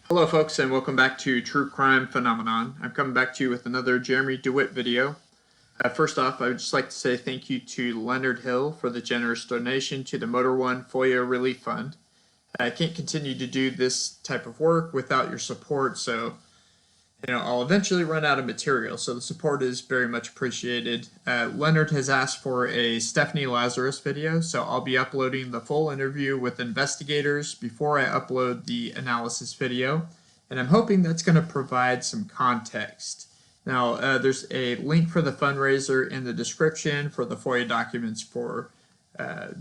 Hello folks, and welcome back to True Crime Phenomenon. I'm coming back to you with another Jeremy Dewitte video. First off, I would just like to say thank you to Leonard Hill for the generous donation to the Motor One FOIA Relief Fund. I can't continue to do this type of work without your support, so I'll eventually run out of material, so the support is very much appreciated. Leonard has asked for a Stephanie Lazarus video, so I'll be uploading the full interview with investigators before I upload the analysis video, and I'm hoping that's going to provide some context. Now, there's a link for the fundraiser in the description for the FOIA documents for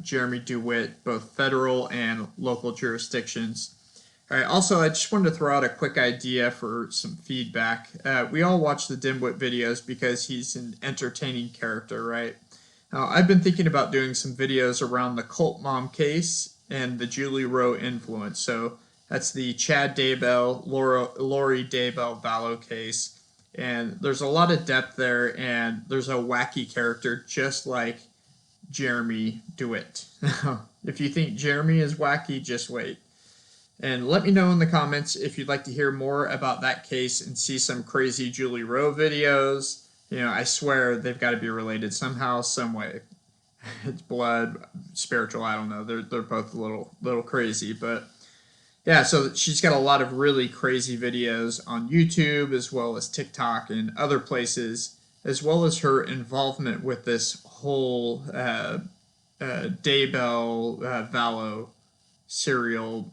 Jeremy Dewitte, both federal and local jurisdictions. All right, also, I just wanted to throw out a quick idea for some feedback. We all watch the Dewitte videos because he's an entertaining character, right? Now, I've been thinking about doing some videos around the cult mom case and the Julie Rowe influence. So that's the Chad Daybell, Lori Daybell Valor case. And there's a lot of depth there, and there's a wacky character just like Jeremy Dewitte. If you think Jeremy is wacky, just wait. And let me know in the comments if you'd like to hear more about that case and see some crazy Julie Rowe videos. I swear they've got to be related somehow, some way. It's blood, spiritual, I don't know. They're both a little crazy, but yeah, so she's got a lot of really crazy videos on YouTube as well as TikTok and other places, as well as her involvement with this whole Daybell Valor serial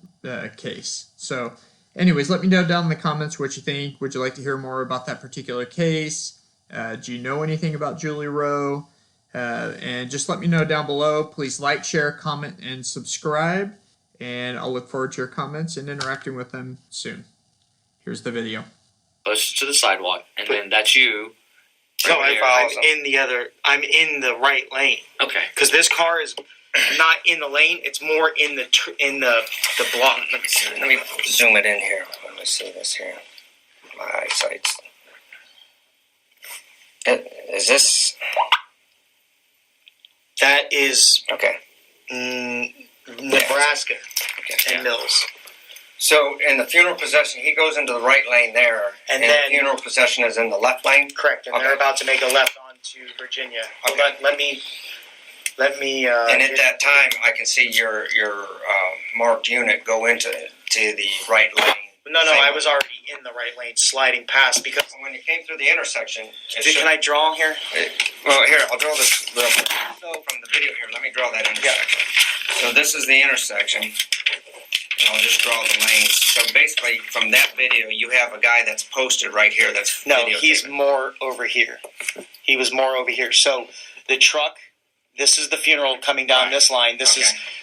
case. So anyways, let me know down in the comments what you think. Would you like to hear more about that particular case? Do you know anything about Julie Rowe? And just let me know down below. Please like, share, comment, and subscribe. And I'll look forward to your comments and interacting with them soon. Here's the video. Close to the sidewalk, and then that's you. So I'm in the right lane. Okay. Because this car is not in the lane; it's more in the block. Let me see. Let me zoom it in here. Let me see this here. My eyesight's. Is this? That is Okay. Nebraska Okay. and Mills. So in the funeral procession, he goes into the right lane there, And then then- the funeral procession is in the left lane. Correct, and Okay. they're about to make a left onto Virginia. Hold on, let me. And at that time, I can see your marked unit go into the right lane. No, I was already in the right lane, sliding past because. When you came through the intersection, Can I draw here? Well, here, I'll draw this real quick. So from the video here, let me draw that intersection. So this is the intersection. And I'll just draw the lanes. So basically, from that video, you have a guy that's posted right here. That's No, he's more over here. He was more over here. So the truck. This is the funeral coming down this line.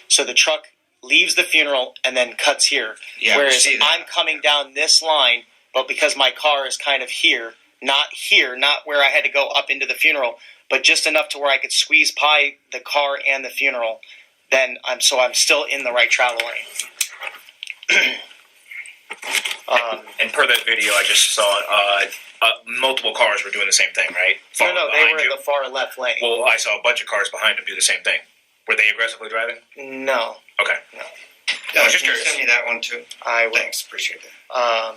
So the truck leaves the funeral and then cuts here. Yeah, whereas see that. I'm coming down this line, but because my car is kind of here, not where I had to go up into the funeral, but just enough to where I could squeeze by the car and the funeral, then I'm still in the right travel lane. And per that video, I just saw multiple cars were doing the same thing, right? No, they were in the far left lane. Well, I saw a bunch of cars behind them do the same thing. Were they aggressively driving? No. Okay. No. I was just Can you curious. send me that one too? I will. Thanks, appreciate that.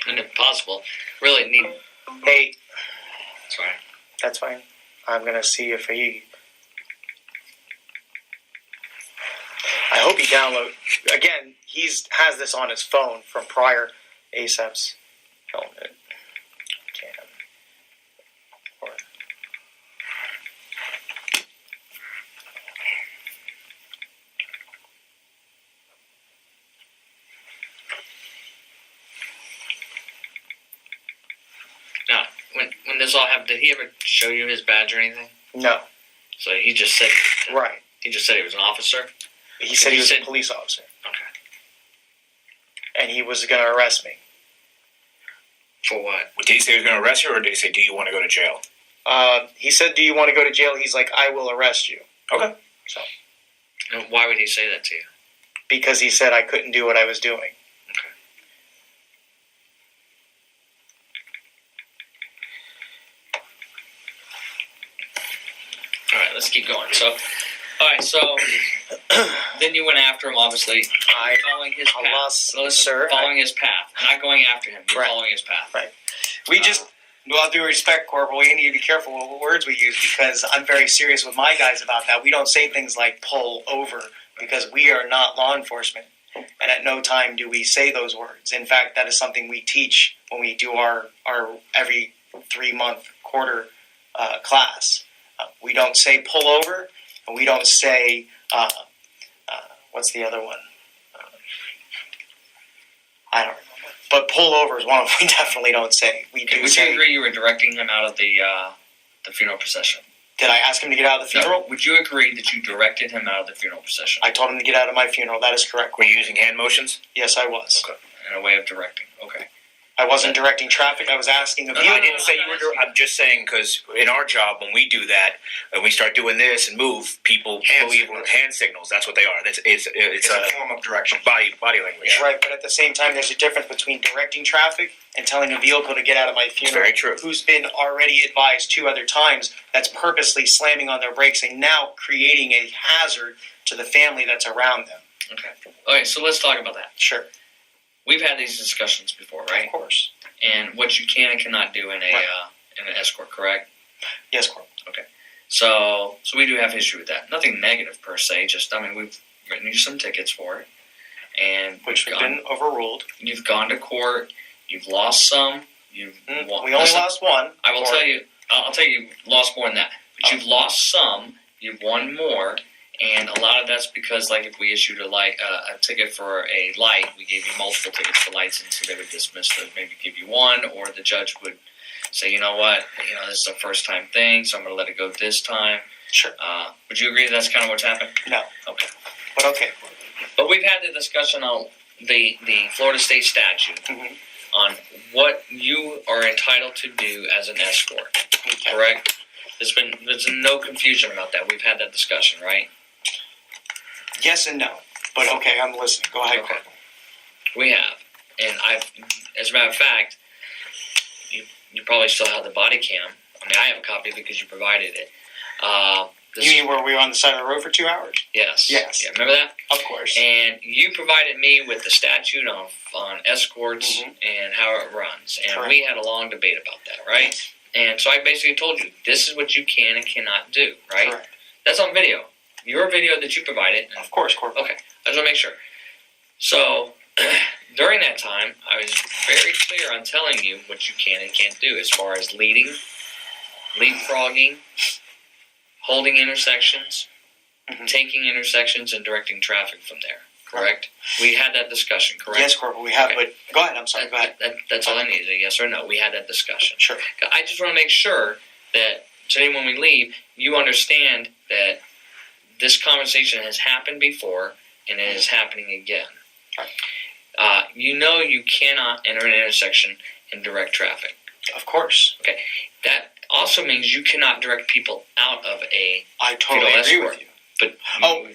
And if possible, really need. Hey, That's fine. that's fine. I'm gonna see if he. I hope he download. Again, has this on his phone from prior ASAPs. Helmet. Cam. Or- Now, when this all happened, did he ever show you his badge or anything? No. So he just said. Right. He just said he was an officer. He said he was said- a police officer. Okay. And he was going to arrest me. For what? Did he say he was going to arrest you, or did he say, do you want to go to jail? He said, "Do you want to go to jail?" He's like, "I will arrest you." Okay. So, And why would he say that to you? because he said I couldn't do what I was doing. Okay. All right, let's keep going. So All right, so then you went after him, obviously. Following his path. Listen, sir. Following his path. Not going after him. You're Right. following his path. Right. We just, with all due respect, Corporal, we need to be careful with what words we use because I'm very serious with my guys about that. We don't say things like pull over because we are not law enforcement. And at no time do we say those words. In fact, that is something we teach when we do our every 3-month quarter class. We don't say pull over, and we don't say, what's the other one? I don't remember. But pull over is one of them we definitely don't say. We do Would say. you agree you were directing him out of the funeral procession? Did I ask him to get out of the funeral? No. Would you agree that you directed him out of the funeral procession? I told him to get out of my funeral. That is correct. Were you using hand motions? Yes, I was. Okay. In a way of directing. Okay. I wasn't directing traffic. I was asking of No, you. I didn't say you were. I'm just saying because in our job, when we do that, and we start doing this and move, people believe we're hand signals. That's what they are. It's a form of direction. Body language. Right, but at the same time, there's a difference between directing traffic and telling a vehicle to get out of my funeral. Very true. Who's been already advised 2 other times that's purposely slamming on their brakes and now creating a hazard to the family that's around them. Okay. Okay, so let's talk about that. Sure. We've had these discussions before, right? Of course. And what you can and cannot do in a Right. in an escort, correct? Yes, Corporal. So we do have history with that. Nothing negative per se. Just we've written you some tickets for it, and Which have been overruled. You've gone to court. You've lost some. You've won. We only lost one. I will tell you. I'll tell you. You've lost more than that. But you've lost some. You've won more. And a lot of that's because, like, if we issued a ticket for a light, we gave you multiple tickets for lights, and so they would dismiss it, maybe give you one, or the judge would say, you know what, this is a first-time thing, so I'm going to let it go this time. Sure. Would you agree that's kind of what's happened? No. Okay. But okay. But we've had the discussion on the Florida State statute Mhm. on what you are entitled to do as an escort, Okay. correct? There's no confusion about that. We've had that discussion, right? Yes and no. But okay, I'm listening. Go ahead, Okay. Corporal. We have, and as a matter of fact, you probably still have the body cam. I mean, I have a copy because you provided it. You mean where we were on the side of the road for 2 hours? Yes. Yes. Yeah, remember that? Of course. And you provided me with the statute on escorts Mhm. and how it runs, and Correct. we had a long debate about that, right? Yes. And so I basically told you this is what you can and cannot do, right? Correct. That's on video. Your video that you provided. Of course, Corporal. Okay, I just want to make sure. So, during that time, I was very clear on telling you what you can and can't do as far as leading, leapfrogging, holding intersections, Mhm. taking intersections, and directing traffic from there. Correct? We had that discussion, correct? Yes, Corporal, we have, Okay. but go ahead, I'm sorry, go ahead. That's all I need, is a yes or no. We had that discussion. Sure. I just want to make sure that today when we leave, you understand that this conversation has happened before and it is happening again. You cannot enter an intersection and direct traffic. Of course. That also means you cannot direct people out of a I totally funeral agree escort. with you. But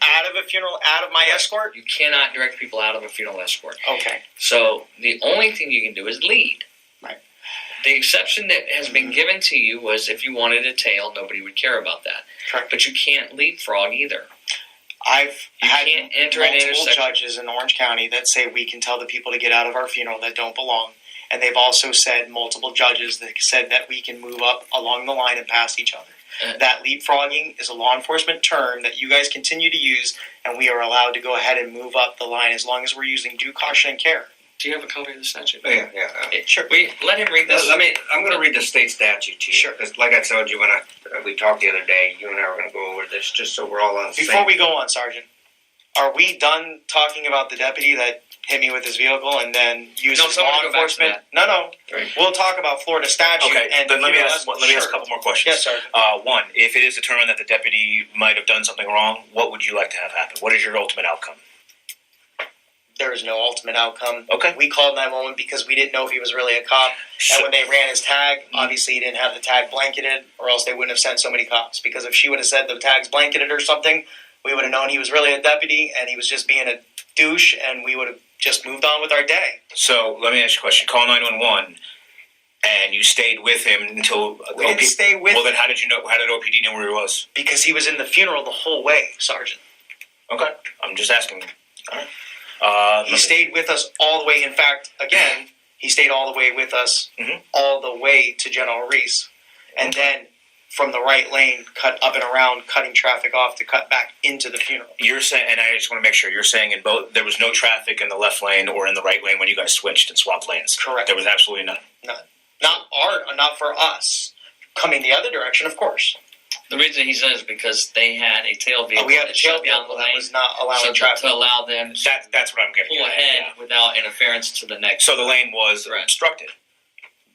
Out of a funeral, out of my Right. escort? You cannot direct people out of a funeral escort. Okay. So the only thing you can do is lead. Right. The exception that has been given to you was if you wanted a tail, nobody would care about that. Correct. But you can't leapfrog either. I've You had can't enter an multiple intersection. judges in Orange County that say we can tell the people to get out of our funeral that don't belong. And they've also said, multiple judges that said that we can move up along the line and pass each other. That leapfrogging is a law enforcement term that you guys continue to use, and we are allowed to go ahead and move up the line as long as we're using due caution and care. Do you have a copy of the statute? Yeah. Sure. Let him read this. I'm going to read the state statute to you. Sure. Because like I told you when we talked the other day, you and I were going to go over this just so we're all on the same. Before we go on, Sergeant, are we done talking about the deputy that hit me with his vehicle and then used No, his so I'm law gonna go back to enforcement? No. Right. We'll talk about Florida statute. Okay, and then let me funeral ask escort. a Sure. couple more questions. Yes, Sergeant. One, if it is determined that the deputy might have done something wrong, what would you like to have happen? What is your ultimate outcome? There is no ultimate outcome. Okay. We called 911 because we didn't know if he was really a cop. And when they ran his tag, obviously he didn't have the tag blanketed, or else they wouldn't have sent so many cops. Because if she would have said the tag's blanketed or something, we would have known he was really a deputy and he was just being a douche, and we would have just moved on with our day. So let me ask you a question. Call 911. and you stayed with him until We didn't stay with Well, then how did you know? How did OPD know where he was? because he was in the funeral the whole way, Sergeant. Okay, I'm just asking. All right. He stayed with us all the way. In fact, again, he stayed all the way with us Mhm. all the way to General Reese. And then from the right lane, cut up and around, cutting traffic off to cut back into the funeral. You're saying, and I just want to make sure you're saying in both there was no traffic in the left lane or in the right lane when you guys switched and swapped lanes. Correct. There was absolutely none. Not for us. Coming the other direction, of course. The reason he says is because they had a tail vehicle. We had a that tail shut down vehicle the that lane, was not allowing so traffic. to allow them to That's what I'm getting pull at. ahead without interference to the next. So the lane was Right. obstructed.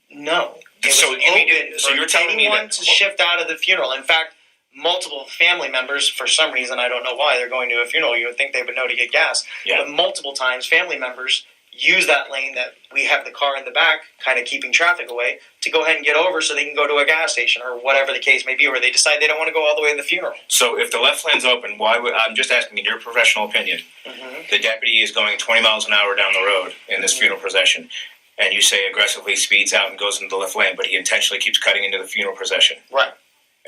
No. It was So you open needed- so for you're telling me anyone that- to shift out of the funeral. In fact, multiple family members, for some reason, I don't know why, they're going to a funeral. You would think they would know to get gas. Yeah. But multiple times, family members use that lane that we have the car in the back, kind of keeping traffic away, to go ahead and get over so they can go to a gas station or whatever the case may be, or they decide they don't want to go all the way to the funeral. So if the left lane's open, why would I'm just asking in your professional opinion? The deputy is going 20 miles an hour down the road in this funeral procession, and you say aggressively speeds out and goes into the left lane, but he intentionally keeps cutting into the funeral procession Right.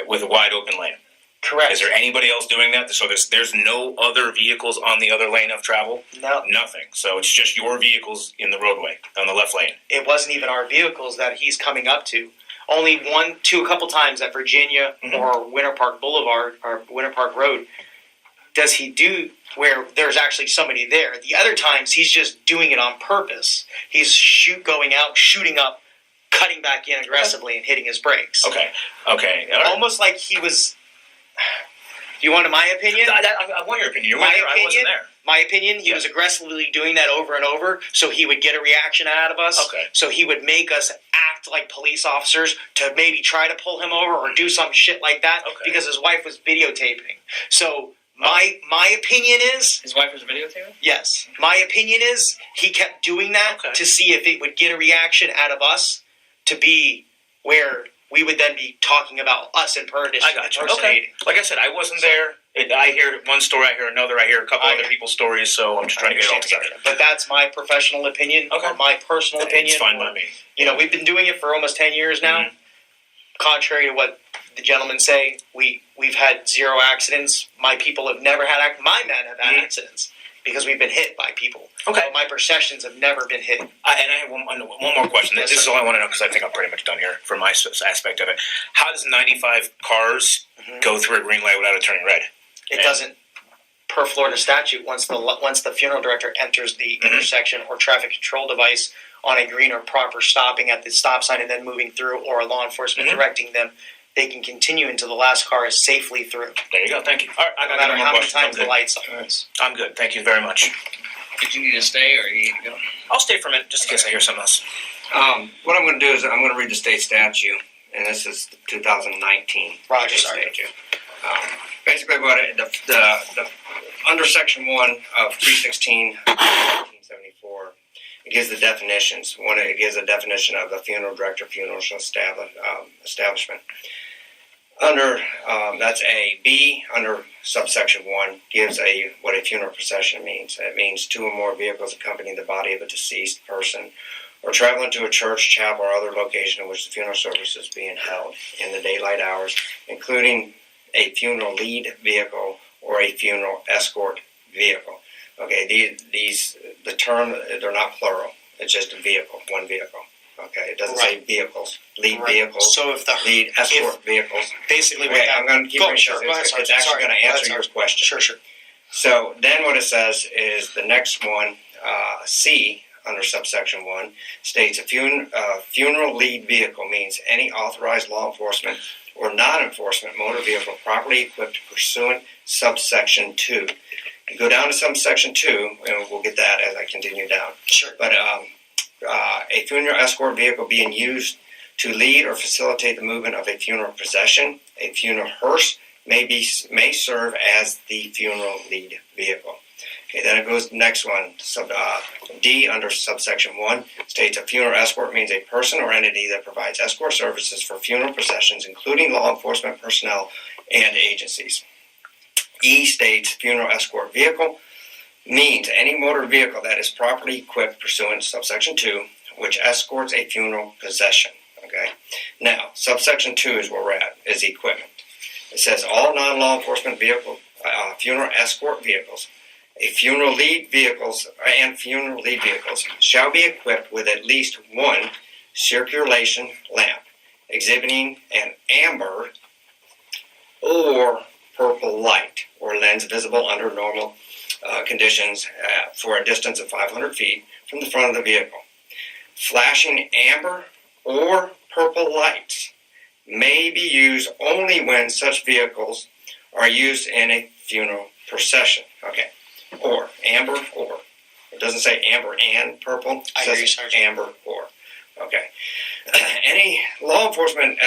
with a wide open lane. Correct. Is there anybody else doing that? So there's no other vehicles on the other lane of travel? No. Nothing. So it's just your vehicles in the roadway on the left lane. It wasn't even our vehicles that he's coming up to. Only a couple times at Virginia or Winter Park Boulevard or Winter Park Road does he do where there's actually somebody there. The other times he's just doing it on purpose. He's going out, shooting up, cutting back in aggressively and hitting his brakes. Okay. All right. Almost like he was. Do you want my opinion? I want your opinion. You were there. I wasn't there. My opinion, he was aggressively doing that over and over, so he would get a reaction out of us. Okay. So he would make us act like police officers to maybe try to pull him over or do some shit like that because his wife was videotaping. So my opinion is, His wife was videotaping? yes, my opinion is he kept doing that to see if it would get a reaction out of us to be where we would then be talking about us I got you. Okay. impersonating. Like I said, I wasn't there. I hear one story, I hear another, I hear a couple other people's stories, so I'm just trying to get it all together. But that's my professional opinion, or my personal opinion. It's fine by me. You know, we've been doing it for almost 10 years now. Contrary to what the gentlemen say, we've had 0 accidents. My people have never had my men have had accidents because we've been hit by people. Okay. But my processions have never been hit. And I have one more question. This is all I want to know because I think I'm pretty much done here from my aspect of it. How does 95 cars go through a green light without it turning red? It doesn't, per Florida statute, once the funeral director enters the intersection or traffic control device on a green or proper stopping at the stop sign and then moving through, or a law enforcement directing them, they can continue until the last car is safely through. There you go. Thank you. All right, I No got matter no more how many questions. times the lights on. I'm good. Thank you very much. Did you need to stay or you need to go? I'll stay for a minute just in case I hear something else. What I'm going to do is I'm going to read the state statute, and this is 2019 Roger, state Sergeant. statute. Basically, the under Section 1 of 316, 1974, it gives the definitions. It gives a definition of the funeral director, funeral establishment. Under that's A. B. Under subsection 1 gives what a funeral procession means. It means 2 or more vehicles accompanying the body of a deceased person, or traveling to a church, chapel, or other location in which the funeral service is being held in the daylight hours, including a funeral lead vehicle or a funeral escort vehicle. Okay, the term, they're not plural. It's just a vehicle, one vehicle. Okay, it doesn't say vehicles, lead vehicles, So if the lead escort vehicles. basically Okay, I'm going to keep reading. Sure, go ahead, It's Sergeant. actually Sorry. going to Go ahead, answer your Sergeant. question. Sure. So then what it says is the next one, C, under subsection 1, states a funeral lead vehicle means any authorized law enforcement or non-enforcement motor vehicle properly equipped pursuant subsection 2. You go down to subsection 2, and we'll get that as I continue down. Sure. But a funeral escort vehicle being used to lead or facilitate the movement of a funeral procession, a funeral hearse may serve as the funeral lead vehicle. Okay, then it goes to the next one. D under subsection 1 states a funeral escort means a person or entity that provides escort services for funeral processions, including law enforcement personnel and agencies. E states funeral escort vehicle means any motor vehicle that is properly equipped pursuant to subsection 2, which escorts a funeral procession. Now, subsection 2 is where we're at, is equipment. It says all non-law enforcement vehicle, funeral escort vehicles, funeral lead vehicles shall be equipped with at least one circulation lamp exhibiting an amber or purple light or lens visible under normal conditions for a distance of 500 feet from the front of the vehicle. Flashing amber or purple lights may be used only when such vehicles are used in a funeral procession. Okay. Or, amber or. It doesn't say amber and purple. It says amber or. Okay. Any law enforcement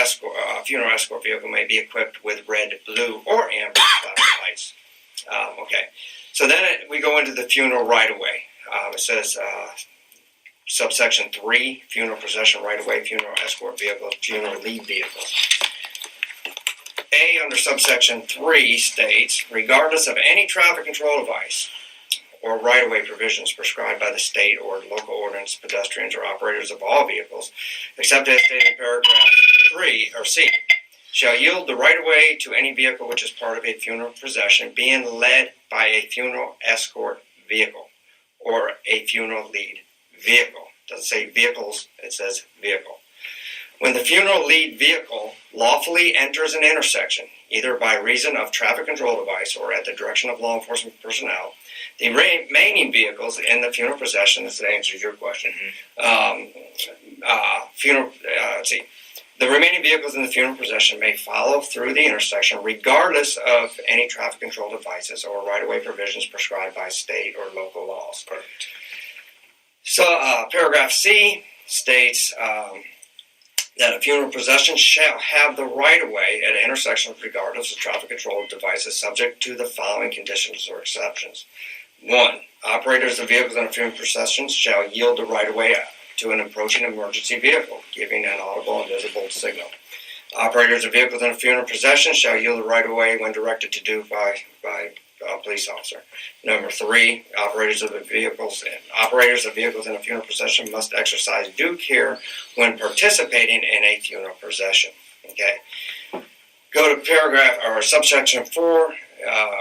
funeral escort vehicle may be equipped with red, blue, or amber flashing lights. Okay. So then we go into the funeral right-of-way. It says subsection 3, funeral procession right-of-way, funeral escort vehicles, funeral lead vehicles. A under subsection 3 states, regardless of any traffic control device or right-of-way provisions prescribed by the state or local ordinance, pedestrians or operators of all vehicles, except as stated in paragraph 3 or C, shall yield the right-of-way to any vehicle which is part of a funeral procession being led by a funeral escort vehicle or a funeral lead vehicle. It doesn't say vehicles, it says vehicle. When the funeral lead vehicle lawfully enters an intersection, either by reason of traffic control device or at the direction of law enforcement personnel, the remaining vehicles in the funeral procession, this answers your question, the remaining vehicles in the funeral procession may follow through the intersection regardless of any traffic control devices or right-of-way provisions prescribed by state or local laws. Correct. So paragraph C states that a funeral procession shall have the right-of-way at intersections regardless of traffic control devices subject to the following conditions or exceptions. 1. Operators of vehicles in a funeral procession shall yield the right-of-way to an approaching emergency vehicle, giving an audible and visible signal. Operators of vehicles in a funeral procession shall yield the right-of-way when directed to do by a police officer. Number 3, operators of vehicles in a funeral procession must exercise due care when participating in a funeral procession. Okay. Go to paragraph or subsection 4,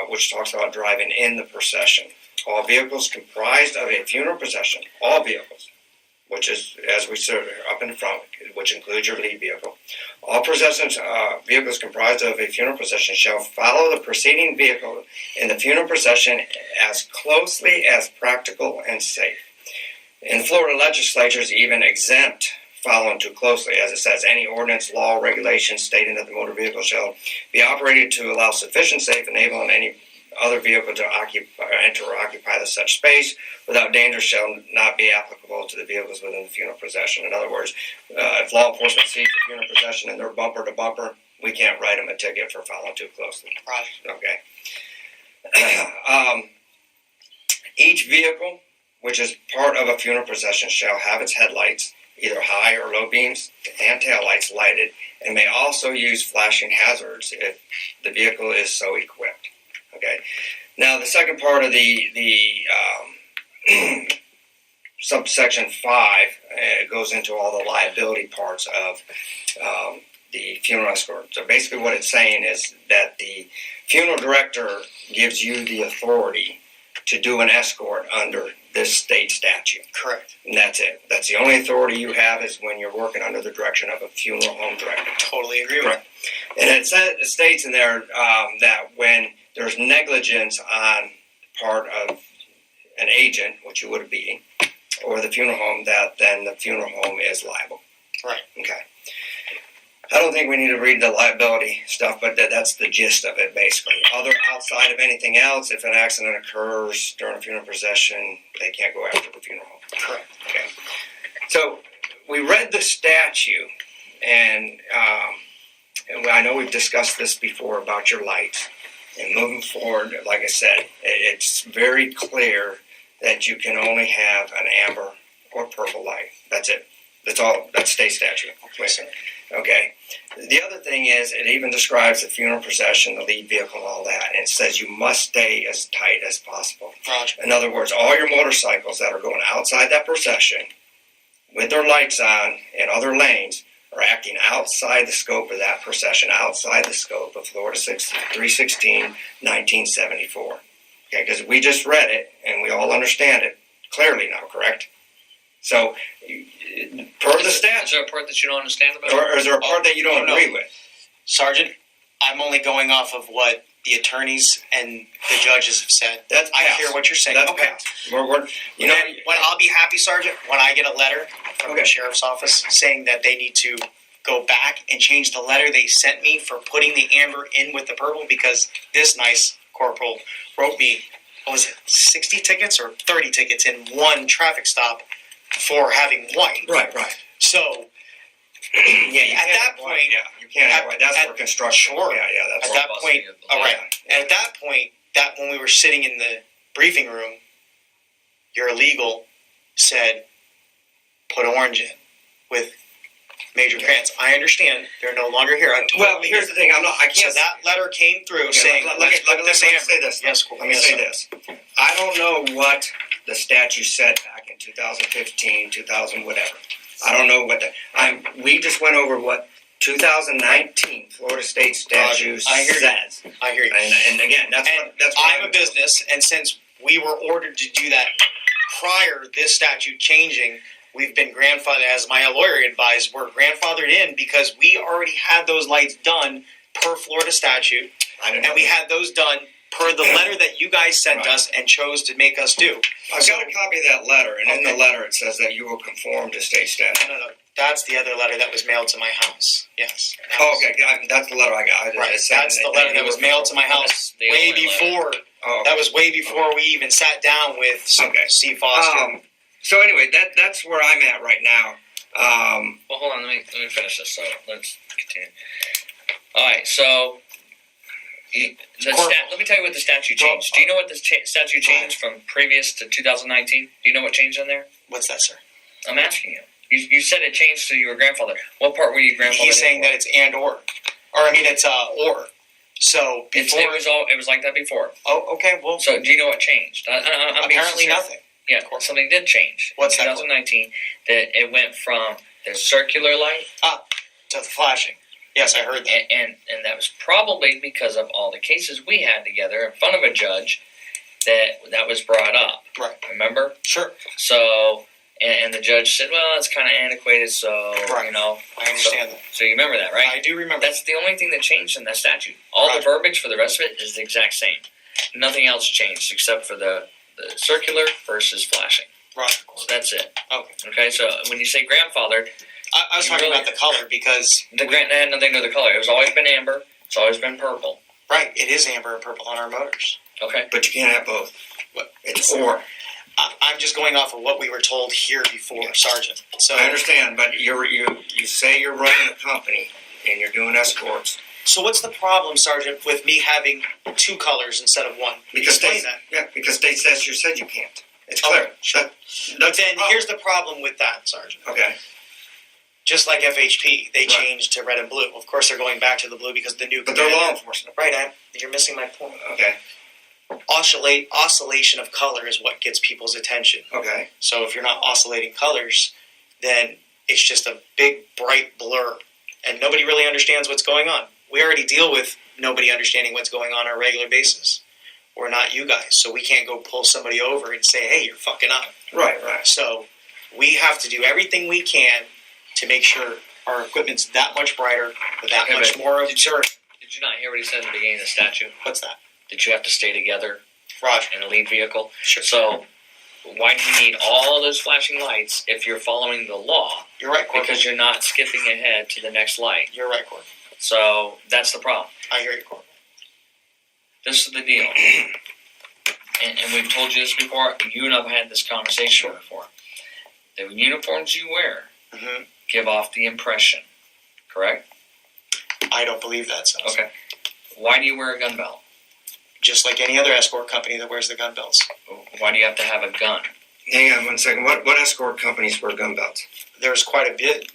which talks about driving in the procession. All vehicles comprised of a funeral procession, all vehicles, which is, as we said, up in the front, which includes your lead vehicle. All vehicles comprised of a funeral procession shall follow the preceding vehicle in the funeral procession as closely as practical and safe. In the Florida legislatures even exempt following too closely, as it says, any ordinance, law, regulation stating that the motor vehicle shall be operated to allow sufficient safe enabling any other vehicle to enter or occupy the such space without danger shall not be applicable to the vehicles within the funeral procession. In other words, if law enforcement sees a funeral procession and they're bumper to bumper, we can't write them a ticket for following too closely. Right. Okay. Each vehicle which is part of a funeral procession shall have its headlights, either high or low beams, and taillights lighted, and may also use flashing hazards if the vehicle is so equipped. Okay. Now, the second part of the subsection 5 goes into all the liability parts of the funeral escort. So basically what it's saying is that the funeral director gives you the authority to do an escort under this state statute. Correct. And that's it. That's the only authority you have is when you're working under the direction of a funeral home director. Totally agree with And it states in there that when there's negligence on part of an agent, which you would be, or the funeral home, that then the funeral home is liable. Right. Okay. I don't think we need to read the liability stuff, but that's the gist of it, basically. Outside of anything else, if an accident occurs during a funeral procession, they can't go after the funeral home. Correct. Okay. So we read the statute, and I know we've discussed this before about your lights. And moving forward, like I said, it's very clear that you can only have an amber or purple light. That's it. That's all. That's state statute. Okay. The other thing is, it even describes the funeral procession, the lead vehicle, and all that. And it says you must stay as tight as possible. Roger. In other words, all your motorcycles that are going outside that procession with their lights on in other lanes are acting outside the scope of that procession, outside the scope of Florida 316, 1974. Okay, because we just read it and we all understand it clearly now, correct? So, per the Is statute, there a part that you don't understand about? or is there a part that you don't no. agree with? Sergeant, I'm only going off of what the attorneys and the judges have said. That's I past. hear what you're saying. That's Okay. past. We're you know, When I'll be happy, Sergeant, when I get a letter from Okay. the sheriff's office saying that they need to go back and change the letter they sent me for putting the amber in with the purple, because this nice corporal wrote me, what was it, 60 tickets or 30 tickets in one traffic stop for having white. right. So, Yeah, you At can't that have white. point- Yeah, you can't have at- white. That's at- for construction. sure. Yeah, that's At that point, all right. At that point, that when we were sitting in the briefing room, your legal said, put orange in with major crayons. I understand they're no longer here. Well, here's the thing. I So can't. that letter came through Okay, saying, let let's me put this say amber. this. Yes, Let me say this. I don't know what the statute said back in 2015, 2000, whatever. I don't know what we just went over what 2019 Florida State statute I hear you. says. I hear you. And again, that's what I'm a business, and since we were ordered to do that prior this statute changing, we've been grandfathered, as my lawyer advised, we're grandfathered in because we already had those lights done per Florida statute, I don't and know. we had those done per the letter that you guys sent us and chose to make us do. I've got a copy of that letter, and in the Okay. letter it says that you will conform to state statute. No. That's the other letter that was mailed to my house. Yes. Oh, okay, that's the letter I got. Right. It's saying That's the letter that was mailed to my house The way only letter. before. Oh, That was way before we even sat down with Okay. C. Foster. So anyway, that's where I'm at right now. Well, hold on. Let me finish this. So let's continue. All right. So let me tell you what the statute changed. Do you know what the statute changed from previous to 2019? Do you know what changed in there? What's that, sir? I'm asking you. You said it changed to your grandfather. What part were you grandfather? He's saying that it's and or I mean it's or. So before it was like that before. Oh, okay. Well, So do you know what changed? I'm being apparently sincere. nothing. Yeah, something did change. What's in that? 2019, that it went from the circular light, To the flashing. Yes, I heard that. and that was probably because of all the cases we had together in front of a judge that was brought up. Right. Remember? Sure. So, and the judge said, well, it's kind of antiquated, so, Right. you know. I understand that. So you remember that, right? I do remember. That's the only thing that changed in that statute. All Roger. the verbiage for the rest of it is the exact same. Nothing else changed except for the circular versus flashing. Right. So that's it. Okay. Okay, so when you say grandfather, I was talking about the color because the grant had nothing to do with the color. It was always been amber. It's always been purple. right, it is amber and purple on our motors. Okay. but you can't have both. What? It's or. I'm just going off of what we were told here before, Sergeant. So I understand, but you say you're running a company and you're doing escorts So what's the problem, Sergeant, with me having two colors instead of one? because Explain that. because state statute said you can't. It's clear. Okay. But then here's the problem with that, Sergeant. Okay. Just like FHP, they Right. changed to red and blue. Of course, they're going back to the blue because the new. But they're law commander- enforcement. Right, you're missing my point. Okay. Oscillation of color is what gets people's attention. Okay. So if you're not oscillating colors, then it's just a big bright blur, and nobody really understands what's going on. We already deal with nobody understanding what's going on a regular basis. We're not you guys, so we can't go pull somebody over and say, "Hey, you're fucking up." Right. So we have to do everything we can to make sure our equipment's that much brighter, that Okay, much but more did you- observant. Did you not hear what he said at the beginning of the statute? What's that? That you have to stay together Roger. in a lead vehicle? Sure. So why do you need all those flashing lights if you're following the law? You're right, Corporal. Because you're not skipping ahead to the next light. You're right, Corporal. So that's the problem. I hear you, Corporal. This is the deal. And we've told you this before. You and I've had this conversation before. The uniforms you wear Mm-hmm. give off the impression. Correct? I don't believe that, so. Okay. Why do you wear a gun belt? Just like any other escort company that wears the gun belts. Why do you have to have a gun? Hang on 1 second. What escort companies wear gun belts? There's quite a bit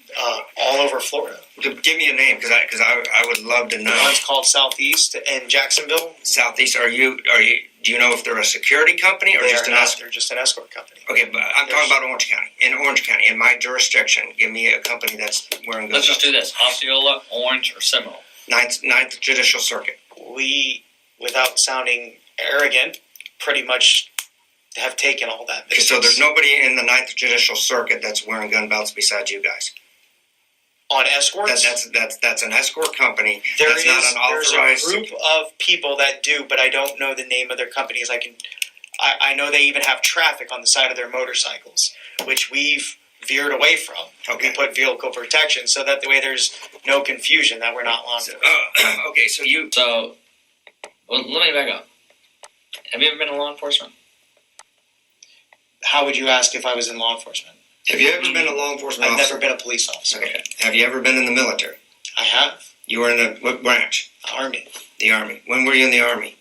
all over Florida. Give me a name, because I would love to know. One's called Southeast in Jacksonville. Southeast. Do you know if they're a security company or just an escort? They're just an escort company. Okay, but I'm talking about Orange County. In Orange County, in my jurisdiction, give me a company that's wearing gun Let's belts. just do this: Osceola, Orange, or Seminole. Ninth Judicial Circuit. We, without sounding arrogant, pretty much have taken all that Okay, business. so there's nobody in the Ninth Judicial Circuit that's wearing gun belts besides you guys. On escorts? That's an escort company. There's authorized a group of people that do, but I don't know the name of their companies. I know they even have traffic on the side of their motorcycles, which we've veered away from. Okay. We put vehicle protection so that the way there's no confusion that we're not law enforcement. Okay, so you. So, well, let me back up. Have you ever been in law enforcement? How would you ask if I was in law enforcement? Have you ever been a law enforcement I've officer? never been a police officer. Okay. Have you ever been in the military? I have. You were in what branch? Army. The Army. When were you in the Army?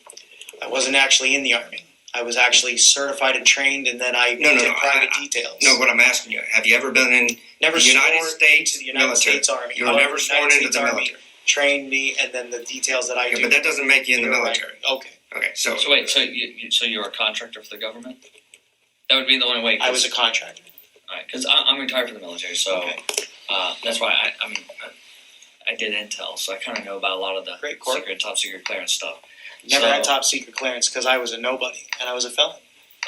I wasn't actually in the Army. I was actually certified and trained, and then I did private details. No, what I'm asking you, have you ever been in Never the United sworn States to the United military? States Army. You were never sworn into States the Army military. Trained me, and then the details that I Okay, do. but that doesn't make you in the You're right. military. Okay. Okay, so So wait, so you're a contractor for the government? That would be the only way. I was a contractor. All right, because I'm retired from the military, so Okay. that's why I did intel, so I kind of know about a lot of the Great corp. top secret clearance stuff. Never So- had top secret clearance because I was a nobody and I was a felon.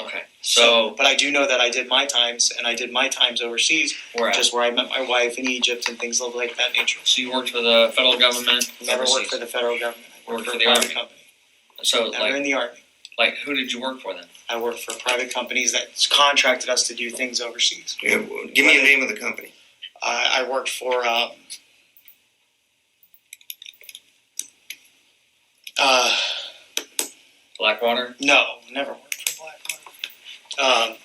Okay, so but I do know that I did my times, and I did my times overseas, where at? just where I met my wife in Egypt and things like that nature. So you worked for the federal government? Never overseas? worked for the federal government. I Worked for a the private Army. company. So Never in the Army. like who did you work for then? I worked for private companies that contracted us to do things overseas. yeah, give me a name of the company. I worked for Blackwater? no, never worked for Blackwater.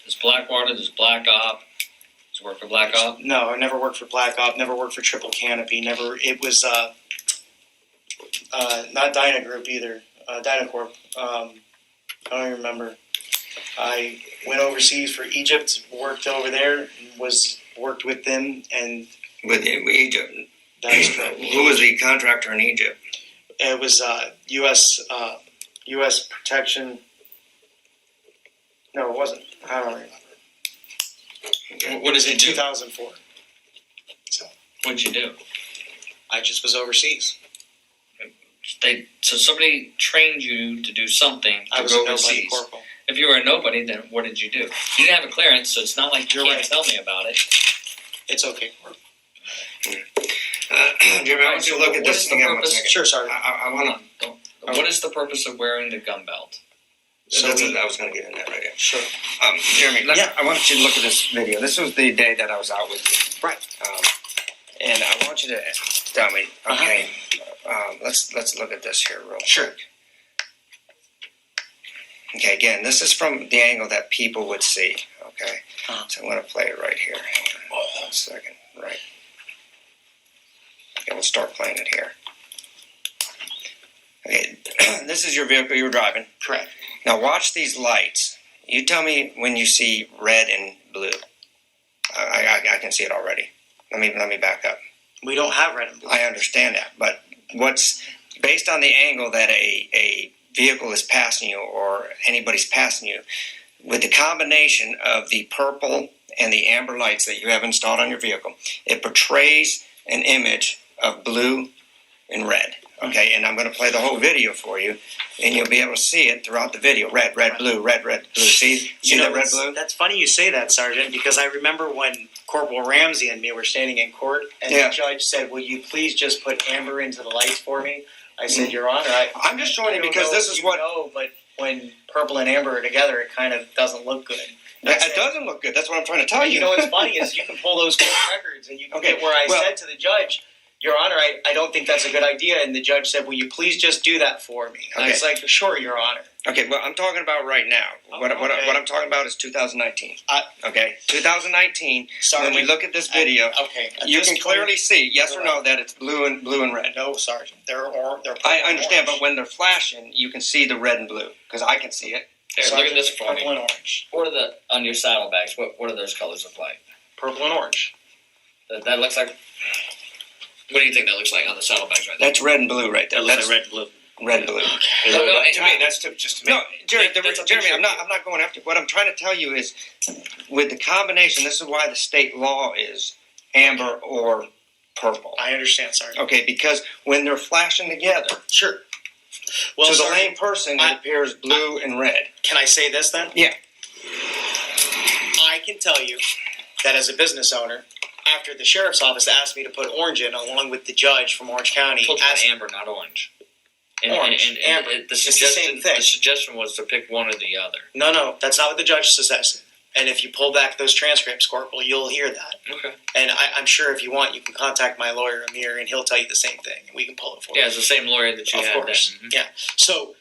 There's Blackwater, there's Black Op. Did you work for Black Op? No, I never worked for Black Op. Never worked for Triple Canopy. Never. It was not Dyna Group either. Dynacorp. I don't even remember. I went overseas for Egypt. Worked over there. Worked with them, and With Egypt. that is correct. Who was the contractor in Egypt? It was U.S. protection. No, it wasn't. I don't remember. Okay. What It was did in you do? 2004. What'd you do? I just was overseas. So somebody trained you to do something to I was go a nobody overseas. corporal. If you were a nobody, then what did you do? You didn't have a clearance, so it's not like you You're can't right. tell me about it. It's okay. Jimmy, I want you to look at What this is the thing out one purpose? second. Sure, Sergeant. I Hold want on. What is the purpose of wearing the gun belt? So I was going to get in that right there. Sure. Jeremy, Yeah. I want you to look at this video. This was the day that I was out with you. Right. And I want you to tell me, okay, let's look at this here real Sure. quick. Okay, again, this is from the angle that people would see, okay? So I'm going to play it right here. Hang on 1 second. Right. Okay, we'll start playing it here. Okay, this is your vehicle you're driving. Correct. Now watch these lights. You tell me when you see red and blue. I can see it already. Let me back up. We don't have red and blue. I understand that, but what's based on the angle that a vehicle is passing you or anybody's passing you, with the combination of the purple and the amber lights that you have installed on your vehicle, it portrays an image of blue and red. Okay, and I'm going to play the whole video for you, and you'll be able to see it throughout the video. Red, red, blue, red, red, blue. See that red, blue? That's funny you say that, Sergeant, because I remember when Corporal Ramsey and me were standing in court, and Yeah. the judge said, "Will you please just put amber into the lights for me?" I said, "Your Honor, I'm just showing you don't because know this if is you what know, but when purple and amber are together, it kind of doesn't look good." I it said, doesn't look good. That's what I'm trying to tell you. You know what's funny is you can pull those court records, and you can Okay, get where I well- said to the judge, "Your Honor, I don't think that's a good idea." And the judge said, "Will you please just do that for me?" And I was like, "Sure, Your Honor." Okay, well, I'm talking about right now. What I'm talking about is 2019. Okay, 2019. Sergeant, When we look at this video, okay, at you this can point- clearly see, yes or no, that it's blue and red. No, Sergeant. They're I understand, but when they're flashing, you can see the red and blue because I can see it. Here, look at this for Purple me. and orange. What are the on your saddlebags? What do those colors look like? Purple and orange. That looks like. What do you think that looks like on the saddlebags right there? That's red and blue right there. That looks That's like red and blue. red and blue. To me, that's just to me. No, Jerry, That's a Jeremy, picture. I'm not going after. What I'm trying to tell you is, with the combination, this is why the state law is amber or purple. I understand, Sergeant. Okay, because when they're flashing together, Sure. Well, to the Sergeant, lame person, I- it appears blue and red. can I say this then? Yeah. I can tell you that as a business owner, after the sheriff's office asked me to put orange in, along with the judge from Orange County, Told asked, amber, not orange. Orange, amber. The It's the suggestion, same thing. The suggestion was to pick one or the other. no, that's not what the judge suggested. And if you pull back those transcripts, Corporal, you'll hear that. Okay. And I'm sure if you want, you can contact my lawyer, Amir, and he'll tell you the same thing. And we can pull it for you. Yeah, it's the same lawyer that you Of had course. then. Yeah. So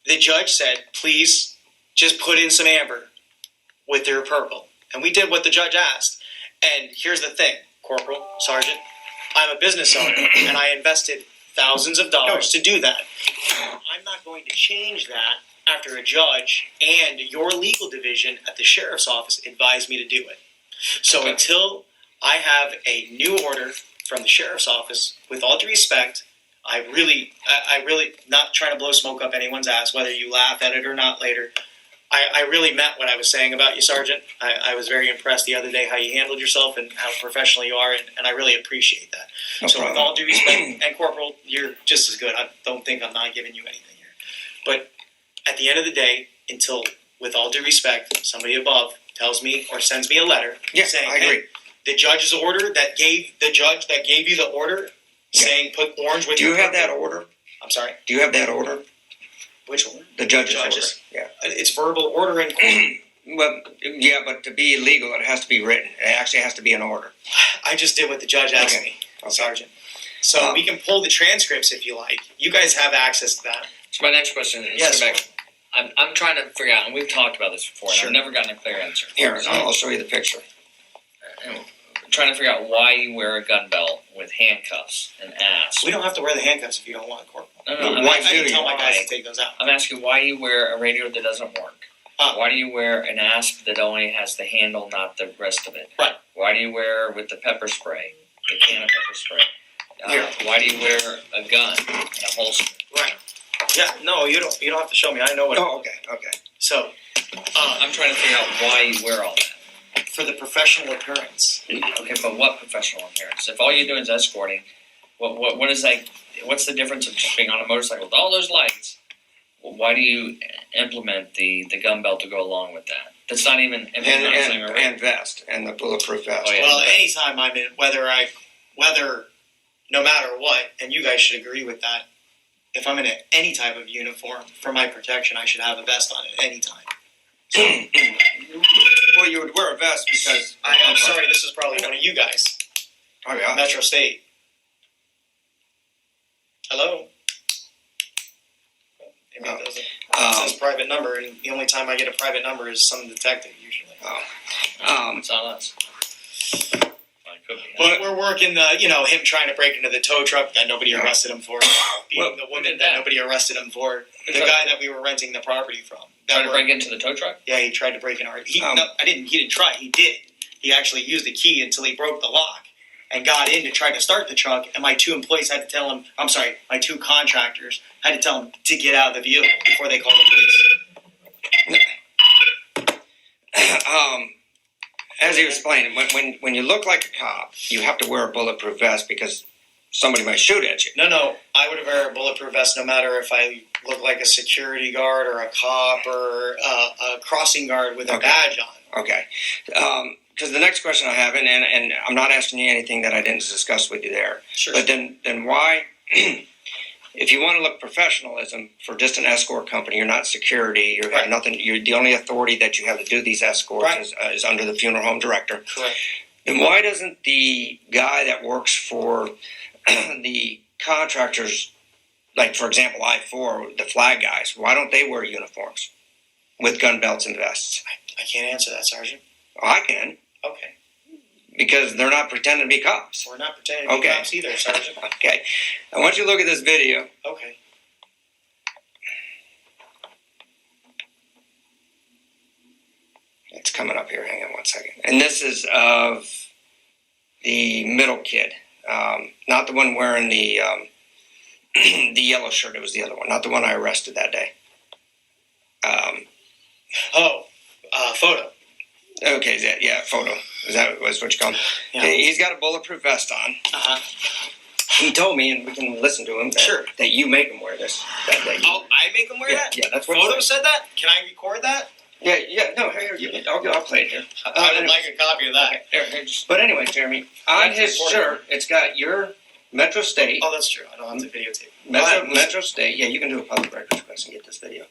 the judge said, please just put in some amber with your purple. And we did what the judge asked. And here's the thing, Corporal, Sergeant. I'm a business owner, and I invested thousands of dollars to do that. I'm not going to change that after a judge and your legal division at the sheriff's office advised me to do it. So Okay. until I have a new order from the sheriff's office, with all due respect, I really, not trying to blow smoke up anyone's ass, whether you laugh at it or not later. I really meant what I was saying about you, Sergeant. I was very impressed the other day how you handled yourself and how professional you are, and I really appreciate that. No So with problem. all due respect, and Corporal, you're just as good. I don't think I'm not giving you anything here. But at the end of the day, until, with all due respect, somebody above tells me or sends me a letter Yes, saying, I agree. hey, the judge's order that gave the judge that gave you the order saying put orange with Do you your have that purple- order? I'm sorry, Do you have that order? which one? The judge's Judges. order. It's verbal order in court. Yeah. Well, yeah, but to be legal, it has to be written. It actually has to be an order. I just did what the judge asked Okay. me, Sergeant. So we can pull the transcripts if you like. You guys have access to that. So my next question is, Yes. go back. I'm trying to figure out, and we've talked about this before, and Sure. I've never gotten a clear answer. Here, I'll show you the picture. I'm trying to figure out why you wear a gun belt with handcuffs and asp. We don't have to wear the handcuffs if you don't want, Corporal. No, Why I can do tell you? my guys to take those out. I'm asking why you wear a radio that doesn't work. Why do you wear an asp that only has the handle, not the rest of it? Right. Why do you wear with the pepper spray, the can of pepper spray? Why do you wear a gun, a holster? Right. Yeah. No, you don't have to show me. I know what. Oh, okay. So, I'm trying to figure out why you wear all that. for the professional appearance, Okay, but what professional appearance? If all you're doing is escorting, what is that? What's the difference of just being on a motorcycle with all those lights? Well, why do you implement the gun belt to go along with that? That's not even And vest and the bulletproof vest. Oh, yeah. well, anytime I'm in, whether no matter what, and you guys should agree with that. If I'm in any type of uniform for my protection, I should have a vest on at any time. Well, you would wear a vest because I'm sorry, this is probably one of you guys. Oh yeah. Metro State. Hello? Maybe it doesn't. It says private number, and the only time I get a private number is some detective usually. It's on us. Well, it could be. But we're working him trying to break into the tow truck that nobody arrested him for. Beating the woman that nobody arrested him for. The guy that we were renting the property from. Trying to break into the tow truck? Yeah, he tried to break in our. He didn't try. He did. He actually used the key until he broke the lock and got in to try to start the truck. And my two employees had to tell him. I'm sorry, my two contractors had to tell him to get out of the vehicle before they called the police. As he was explaining, when you look like a cop, you have to wear a bulletproof vest because somebody might shoot at you. No, I would wear a bulletproof vest no matter if I look like a security guard or a cop or a crossing guard with a badge on. Okay. Because the next question I have, and I'm not asking you anything that I didn't discuss with you there, Sure. but then why, if you want to look professionalism for just an escort company, you're not security, you have Right. nothing, you're the only authority that you have to do these escorts Right. is under the funeral home director. Correct. Then why doesn't the guy that works for the contractors, like for example I-4, the flag guys, why don't they wear uniforms with gun belts and vests? I can't answer that, Sergeant. Oh, I can, Okay. because they're not pretending to be cops. We're not pretending to be Okay. cops either, Sergeant. Okay, I want you to look at this video. Okay. coming up here. Hang on 1 second. And this is of the middle kid, not the one wearing the the yellow shirt. It was the other one, not the one I arrested that day. Photo. Okay, photo. Is that what you call him? Yeah. He's got a bulletproof vest on. He told me, and we can listen to him, that you make him wear this. That Oh, I make him wear that? Yeah, that's what Photo said that? Can I record that? Yeah, no, here, I'll play it here. I would like a copy of that. But anyway, Jeremy, on his shirt, it's got your Metro State. Oh, that's true. I don't have to videotape. Metro State. Yeah, you can do a public records request and get this video.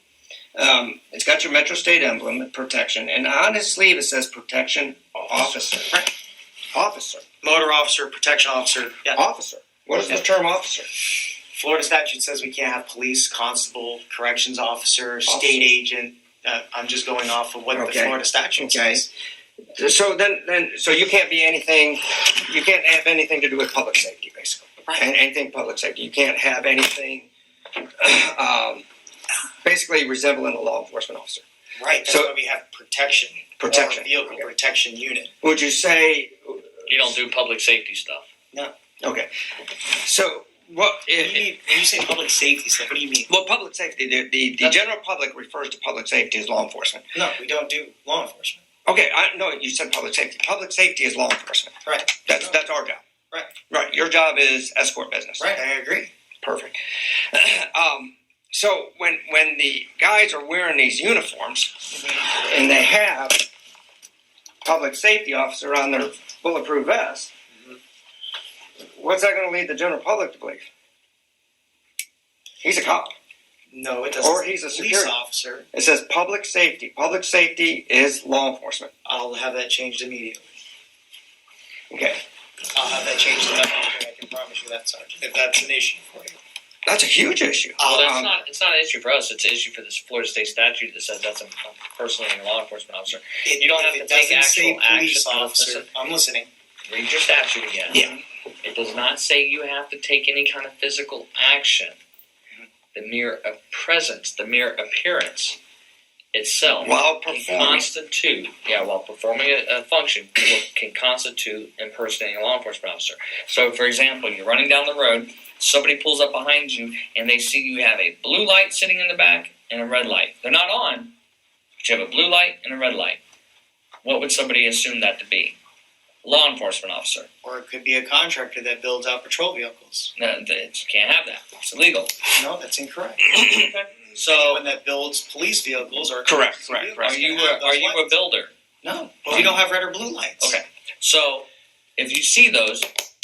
It's got your Metro State emblem, protection, and on his sleeve it says protection officer. Right. Officer. Motor officer, protection officer. Yeah. Officer. What is the term officer? Florida statute says we can't have police, constable, corrections officer, state agent. I'm just going off of what the Florida statute says. So so you can't be anything. You can't have anything to do with public safety, basically. Right. And anything public safety. You can't have anything. Basically resembling a law enforcement officer. Right. That's why we have protection. Protection. Vehicle protection unit. Would you say You don't do public safety stuff. No. Okay. So what? What do you mean? When you say public safety stuff, what do you mean? Well, public safety. The general public refers to public safety as law enforcement. No, we don't do law enforcement. Okay, no, you said public safety. Public safety is law enforcement. Right. That's our job. Right. Right. Your job is escort business. Right. I agree. Perfect. So when the guys are wearing these uniforms and they have public safety officer on their bulletproof vest, what's that going to lead the general public to believe? He's a cop. No, it doesn't. Or he's a police security officer. It says public safety. Public safety is law enforcement. I'll have that changed immediately. Okay. I'll have that changed immediately. I can promise you that, Sergeant. If that's an issue for you. That's a huge issue. Well, it's not an issue for us. It's an issue for this Florida state statute that says that's a personally a law enforcement officer. You don't have to take actual police action. officer. I'm listening. Read your statute again. Yeah. It does not say you have to take any kind of physical action. The mere presence, the mere appearance itself While can performing. constitute, while performing a function, can constitute impersonating a law enforcement officer. So, for example, you're running down the road, somebody pulls up behind you, and they see you have a blue light sitting in the back and a red light. They're not on, but you have a blue light and a red light. What would somebody assume that to be? Law enforcement officer. Or it could be a contractor that builds out patrol vehicles. No, you can't have that. It's illegal. No, that's incorrect. So, Anyone that builds police vehicles or Correct, emergency correct, vehicles are you can have those are you a lights. builder? No, we don't have red or blue lights. Okay. So, if you see those,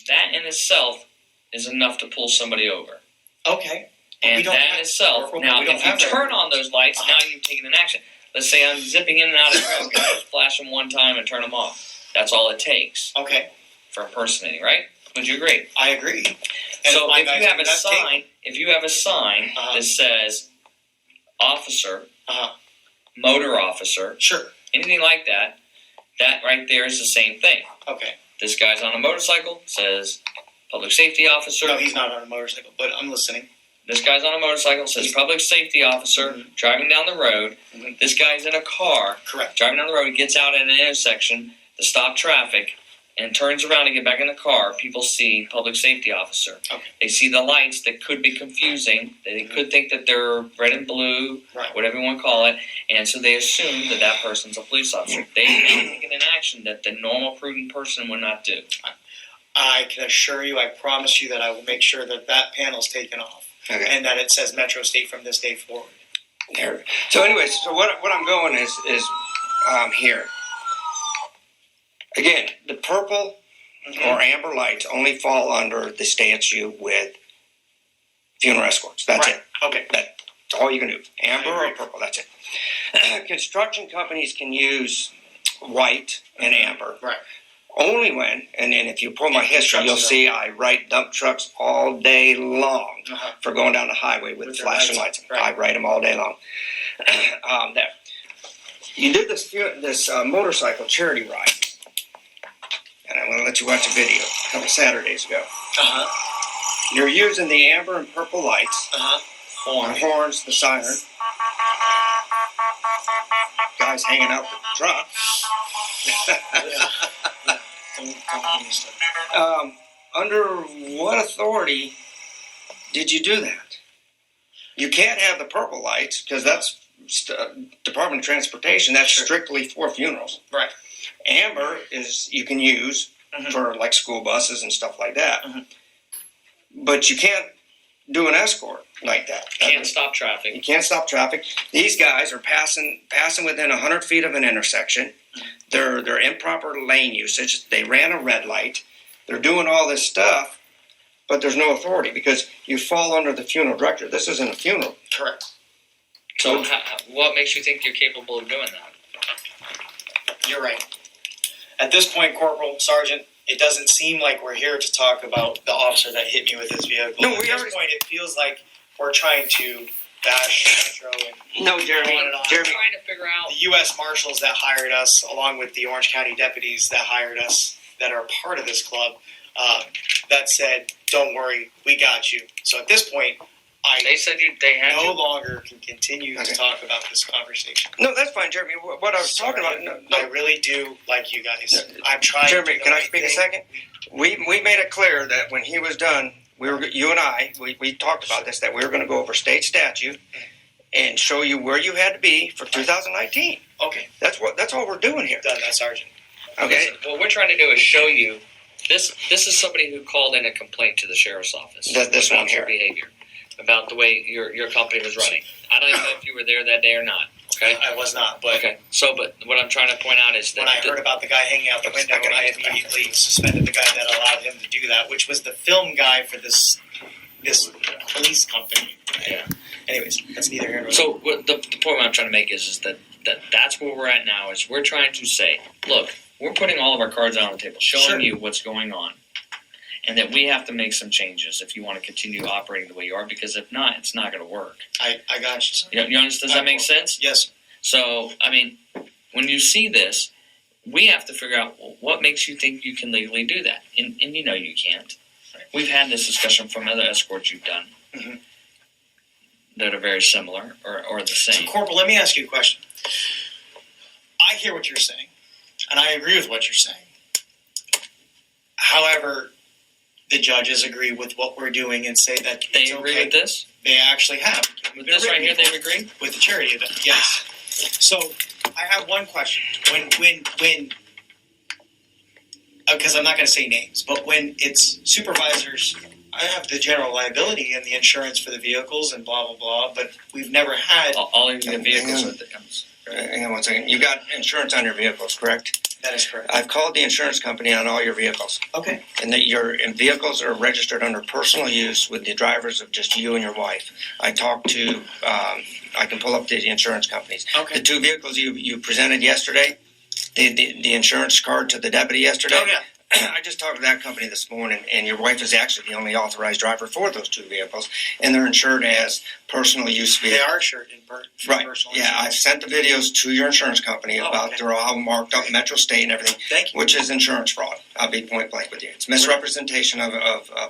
that in itself is enough to pull somebody over. Okay. But we And don't that have- in itself, we now don't if you have that. turn on those lights, now you've taken an action. Let's say I'm zipping in and out of traffic, I just flash them one time and turn them off. That's all it takes Okay, for impersonating, right? Would you agree? I agree. And So my if guys you have do a that tape. sign, that says officer, motor officer, Sure. anything like that, that right there is the same thing. Okay. This guy's on a motorcycle, says public safety officer. No, he's not on a motorcycle, but I'm listening. This guy's on a motorcycle, says public safety officer, driving down the road. Mhm. This guy's in a car, Correct. driving down the road, gets out at an intersection to stop traffic, and turns around to get back in the car. People see public safety officer. Okay. They see the lights that could be confusing. They could think that they're red and blue, Right. whatever you want to call it, and so they assume that that person's a police officer. They've now taken an action that the normal, prudent person would not do. I can assure you, I promise you that I will make sure that that panel's taken off. Okay. And that it says Metro State from this day forward. There. So, anyways, so what I'm going is here. Again, the purple or amber lights only fall under the statute with funeral escorts. That's Right. it. Okay. That's all you can do. Amber I or agree. purple. That's it. Construction companies can use white and amber. Right. Only when, and then if you pull my history, you'll see I write dump trucks all day long for going down the highway with With their flashing lights lights. on. Right. I write them all day long. There. You did this motorcycle charity ride, and I'm going to let you watch a video a couple Saturdays ago. You're using the amber and purple lights, the horns, the siren. Guys hanging out the truck. Under what authority did you do that? You can't have the purple lights because that's Department of Transportation. That's strictly for funerals. Right. Amber is you can use for like school buses and stuff like that. But you can't do an escort like that. Can't stop traffic. You can't stop traffic. These guys are passing within 100 feet of an intersection. They're improper lane usage. They ran a red light. They're doing all this stuff, but there's no authority because you fall under the funeral director. This isn't a funeral. Correct. So, what makes you think you're capable of doing that? You're right. At this point, Corporal, Sergeant, it doesn't seem like we're here to talk about the officer that hit me with his vehicle. No, At this point, it feels like we're trying to bash Metro and No, Jeremy. on and on. Jeremy. I'm trying to figure out. The U.S. Marshals that hired us, along with the Orange County deputies that hired us, that are part of this club, that said, "Don't worry, we got you." So at this point, They said they had no you. longer can continue to talk about this conversation. No, that's fine, Jeremy. What I was talking about. I really do like you guys. I'm trying. Jeremy, to do can the I right speak a thing. second? We made it clear that when he was done, you and I talked about this, that we were going to go over state statute and show you where you had to be for 2019. Okay, That's all we're doing here. done that, Sergeant. Okay. Listen, what we're trying to do is show you this. This is somebody who called in a complaint to the sheriff's office This about one your here. behavior, about the way your company was running. I don't even know if you were there that day or not. Okay. I was not, but Okay. So, but what I'm trying to point out is that when I heard about the guy hanging out the window, I immediately suspended the guy that allowed him to do that, which was the film guy for this police company. Yeah. Anyways, that's neither here nor there. So what the point I'm trying to make is that's where we're at now. Is we're trying to say, look, we're putting all of our cards out on the table, showing Sure. you what's going on, and that we have to make some changes if you want to continue operating the way you are. Because if not, it's not going to work. I got you, sir. You understand? Does that make sense? Yes. So I mean, when you see this, we have to figure out what makes you think you can legally do that, and you know you can't. We've had this discussion from other escorts you've done that are very similar or the So, same. Corporal, let me ask you a question. I hear what you're saying, and I agree with what you're saying. However, the judges agree with what we're doing and say that They it's agree okay. with this? They actually have. With this right here, they've agreed? With the charity event, yes. So, I have one question. When because I'm not going to say names, but when it's supervisors, I have the general liability and the insurance for the vehicles and blah, blah, blah, but we've never had. All of the vehicles are Hang on one second. You got insurance on your vehicles, correct? That is correct. I've called the insurance company on all your vehicles, Okay. and that your vehicles are registered under personal use with the drivers of just you and your wife. I talked to, I can pull up the insurance companies. Okay. The two vehicles you presented yesterday, the insurance card to the deputy yesterday. Oh, yeah. I just talked to that company this morning, and your wife is actually the only authorized driver for those two vehicles, and they're insured as personal use They vehicles. are insured in Right. personal Yeah, I've insurance. sent the videos to your insurance company Oh, about okay. they're all marked up Metro State and everything, Thank you. which is insurance fraud. I'll be point blank with you. It's misrepresentation of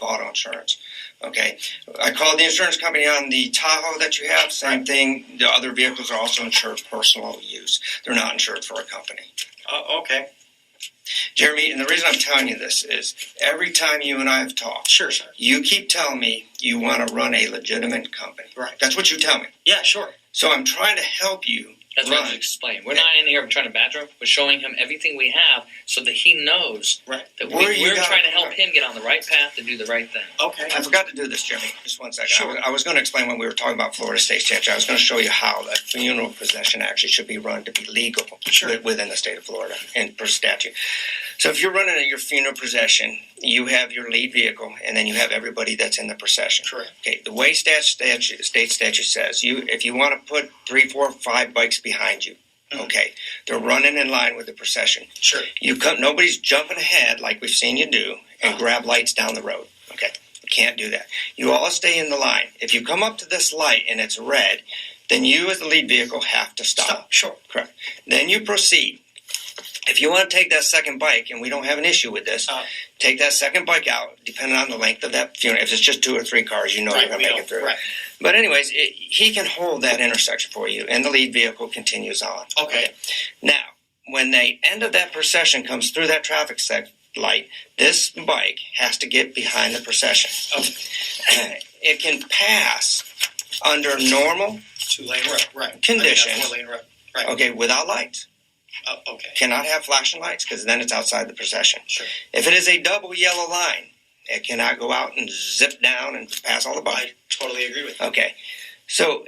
auto insurance. Okay. I called the insurance company on the Tahoe that you have. Same thing. The other vehicles are also insured for personal use. They're not insured for a company. Okay. Jeremy, and the reason I'm telling you this is every time you and I have talked, Sure, sir. you keep telling me you want to run a legitimate company. Right. That's what you tell me. Yeah, sure. So I'm trying to help you. That's what I was explaining. We're not in here trying to badger him. We're showing him everything we have so that he knows Right. that Where you we're got- trying to help him get on the right path to do the right thing. Okay. I forgot to do this, Jeremy. Just one second. Sure. I was going to explain when we were talking about Florida State statute. I was going to show you how a funeral procession actually should be run to be legal within the state of Florida and per statute. So if you're running your funeral procession, you have your lead vehicle, and then you have everybody that's in the procession. Correct. Okay. The way state statute says, if you want to put 3, 4, 5 bikes behind you, okay, they're running in line with the procession. Sure. Nobody's jumping ahead like we've seen you do and grab lights down the road. Okay, you can't do that. You all stay in the line. If you come up to this light and it's red, then you as the lead vehicle have to stop. Sure. Correct. Then you proceed. If you want to take that second bike, and we don't have an issue with this, take that second bike out, depending on the length of that funeral. If it's just 2 or 3 cars, you know you're going to make it through. Right. But anyways, he can hold that intersection for you, and the lead vehicle continues on. Okay. Now, when the end of that procession comes through that traffic light. This bike has to get behind the procession. It can pass under normal 2-lane road, right? conditions. 4-lane road, right? Okay, without lights. Okay. Cannot have flashing lights because then it's outside the procession. Sure. If it is a double yellow line, it cannot go out and zip down and pass all the bikes. I totally agree with you. Okay, so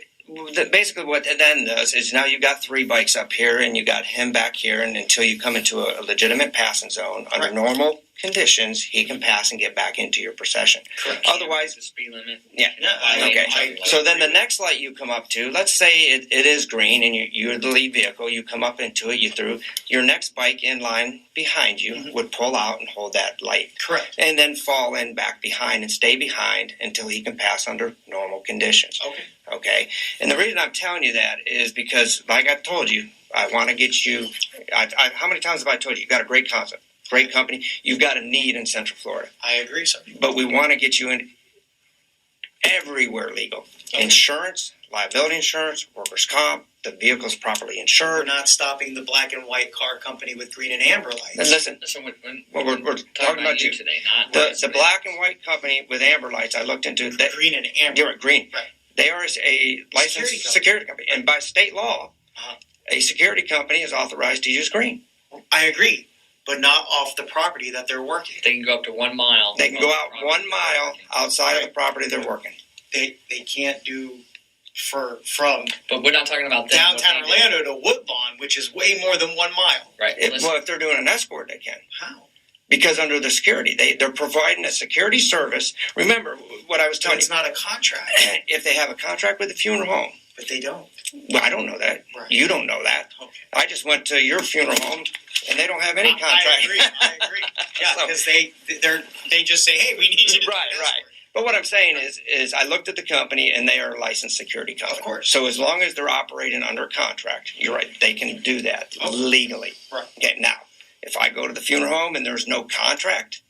basically what it then does is now you got 3 bikes up here and you got him back here, and until you come into a legitimate passing zone under Right. normal conditions, he can pass and get back into your procession. Correct. Otherwise, the speed limit. Yeah. Okay. So then the next light you come up to, let's say it is green and you're the lead vehicle, you come up into it, you through, your next bike in line behind you would pull out and hold that light. Correct. And then fall in back behind and stay behind until he can pass under normal conditions. Okay. Okay? And the reason I'm telling you that is because, like I told you, I want to get you, how many times have I told you, you've got a great concept, great company, you've got a need in Central Florida. I agree, sir. But we want to get you in everywhere legal. Okay. Insurance, liability insurance, workers' comp, the vehicle's properly We're insured. not stopping the black and white car company with green and amber lights. And listen, Listen, well, we're talking about you. today, not The black and white company with amber lights, I looked into that. Green and amber. You're green. Right. They are a licensed security company. And by state law, a security company is authorized to use green. I agree, but not off the property that they're working. They can go up to 1 mile. They can go out 1 mile outside of the property they're working. They can't do from But we're not talking about them, downtown what they do. Orlando to Woodlawn, which is way more than 1 mile. Right. Listen, Well, if they're doing an escort, they can. How? Because under the security, they're providing a security service. Remember what I was So telling it's you. not a contract, If they have a contract with the funeral home, but they don't. well, I don't know that. Right. You don't know that. Okay. I just went to your funeral home, and they don't have any contract. I agree. Yeah, So- because they just say, hey, we need you to do Right, this. right. But what I'm saying is I looked at the company, and they are a licensed security company. Of course. So as long as they're operating under contract, you're right, they can do that Okay. legally. Right. Okay, now, if I go to the funeral home and there's no contract,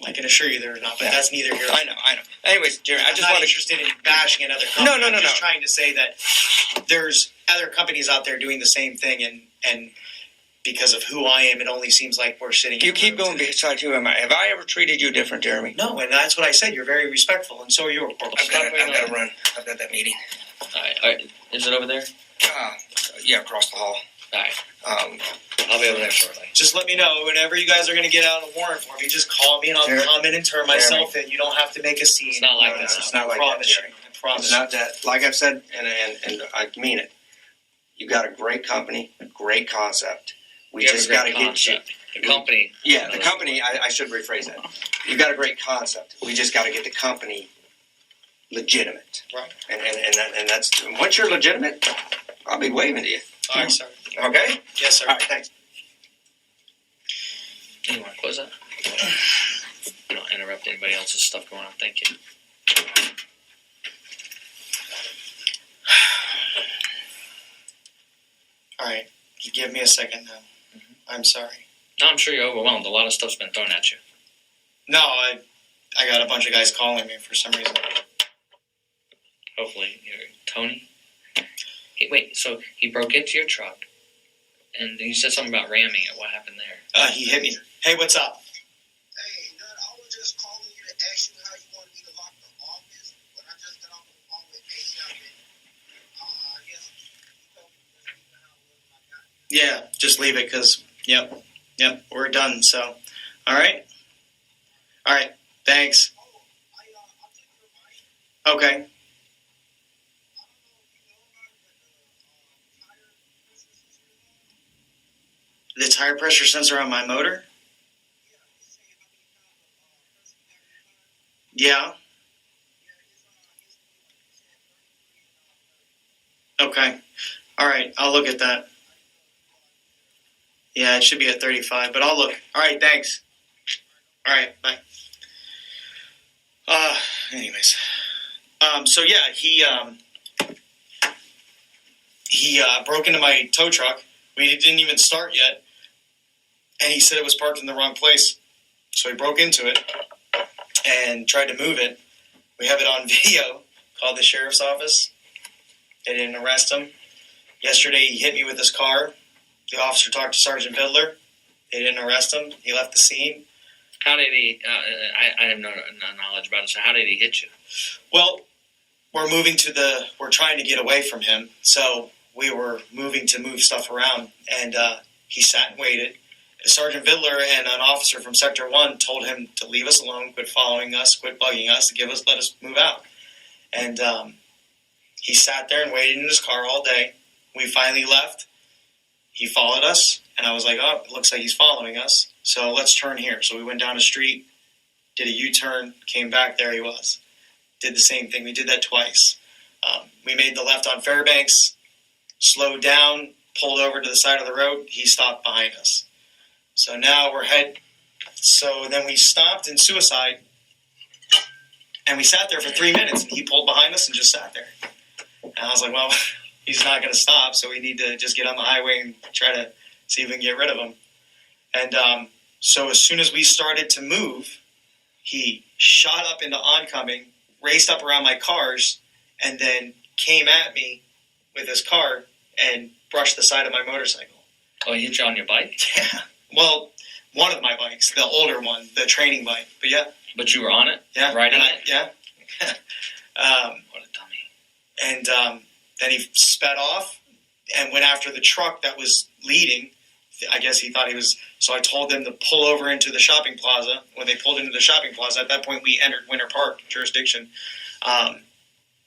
I can assure you there's not, but Yeah. that's neither here. I know. Anyways, Jerry, I I'm just not want to. interested in bashing another company. No, I'm just no. trying to say that there's other companies out there doing the same thing, and because of who I am, it only seems like we're sitting. You in keep rooms going and- beside who am I? Have I ever treated you different, Jeremy? No, and that's what I said. You're very respectful, and so are you. I've got to run. I've got that meeting. all right. Is it over there? Yeah, across the hall. All right. I'll be over there shortly. Just let me know whenever you guys are going to get out a warrant for me. Just call me, and I'll Jeremy. come in and turn myself in. You don't have to make a scene. It's not like No, this. it's not like I that, promise you. Jerry. I promise. It's not that. Like I've said, and I mean it. You got a great company, a great concept. We You have a just great got to get you. concept. The company. Yeah, the company. I should rephrase that. You got a great concept. We just got to get the company legitimate. Right. And that's once you're legitimate, I'll be waving to you. All right, sir. Okay. Yes, sir. All right. Thanks. You want to close that? You don't interrupt anybody else's stuff going on. Thank you. All right. You give me a second now. I'm sorry. No, I'm sure you're overwhelmed. A lot of stuff's been thrown at you. No, I got a bunch of guys calling me for some reason. Hopefully, Tony. Hey, wait, so he broke into your truck, and you said something about ramming it. What happened there? He hit me. Hey, what's up? Hey, Nut, I was just calling you to ask you how you wanted me to lock the office, but I just got off the phone with ASAP, and I guess you told me to leave the house when I got here. Yeah, just leave it because, yep, we're done. So, all right. Thanks. Oh, I'll take your advice. Okay. I don't know if you know about it, but the tire pressure sensor is on. The tire pressure sensor on my motor? Yeah, it's saying how many pounds of pressure you have in your tire. Yeah. Yeah, it's on. Okay. All right. I'll look at that. Yeah, it should be at 35, but I'll look. All right. Thanks. All right. Bye. Anyways. So yeah, he broke into my tow truck. We didn't even start yet. And he said it was parked in the wrong place. So he broke into it and tried to move it. We have it on video. Called the sheriff's office. They didn't arrest him. Yesterday he hit me with his car. The officer talked to Sergeant Vidler. They didn't arrest him. He left the scene. How did he? I have no knowledge about it. So how did he hit you? Well, we're trying to get away from him, so we were moving to move stuff around, and he sat and waited. Sergeant Vidler and an officer from Sector 1 told him to leave us alone, quit following us, quit bugging us, let us move out. And he sat there and waited in his car all day. We finally left. He followed us, and I was like, oh, it looks like he's following us, so let's turn here. So we went down the street, did a U-turn, came back, there he was. Did the same thing. We did that twice. We made the left on Fairbanks, slowed down, pulled over to the side of the road. He stopped behind us. So now so then we stopped in Suicide, and we sat there for 3 minutes, and he pulled behind us and just sat there. And I was like, well, he's not going to stop, so we need to just get on the highway and try to see if we can get rid of him. And so as soon as we started to move, he shot up into oncoming, raced up around my cars, and then came at me with his car and brushed the side of my motorcycle. Oh, he hit you on your bike? Yeah. Well, one of my bikes, the older one, the training bike. But yeah. But you were on it? Yeah. Riding it? Yeah. What a dummy. And then he sped off and went after the truck that was leading. I guess he thought he was. So I told them to pull over into the shopping plaza. When they pulled into the shopping plaza, at that point we entered Winter Park jurisdiction.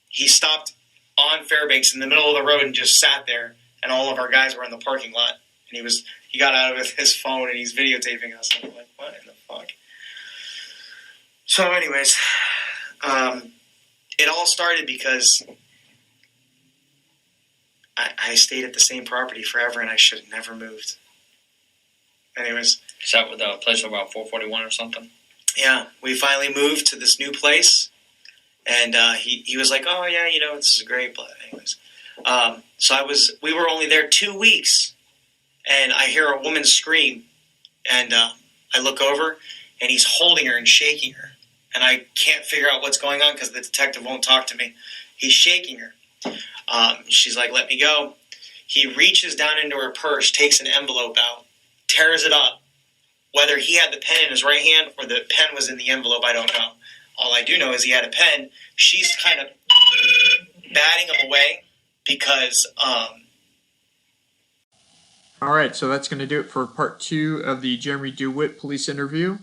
He stopped on Fairbanks in the middle of the road and just sat there, and all of our guys were in the parking lot. And he got out of his phone and he's videotaping us. And I'm like, what in the fuck? So anyways, it all started because I stayed at the same property forever and I should have never moved. Anyways. Is that with a place about 441 or something? Yeah, we finally moved to this new place. And he was like, oh, yeah, this is great. But anyways. So we were only there 2 weeks. And I hear a woman scream. And I look over, and he's holding her and shaking her. And I can't figure out what's going on because the detective won't talk to me. He's shaking her. She's like, let me go. He reaches down into her purse, takes an envelope out, tears it up. Whether he had the pen in his right hand or the pen was in the envelope, I don't know. All I do know is he had a pen. She's kind of batting him away because... All right, so that's going to do it for part 2 of the Jeremy Dewitte police interview.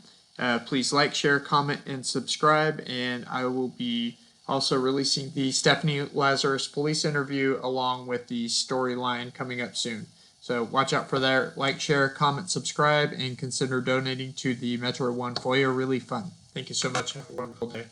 Please like, share, comment, and subscribe. And I will be also releasing the Stephanie Lazarus police interview along with the storyline coming up soon. So watch out for that. Like, share, comment, subscribe, and consider donating to the Metro One FOIA Relief Fund. Thank you so much. Have a wonderful day.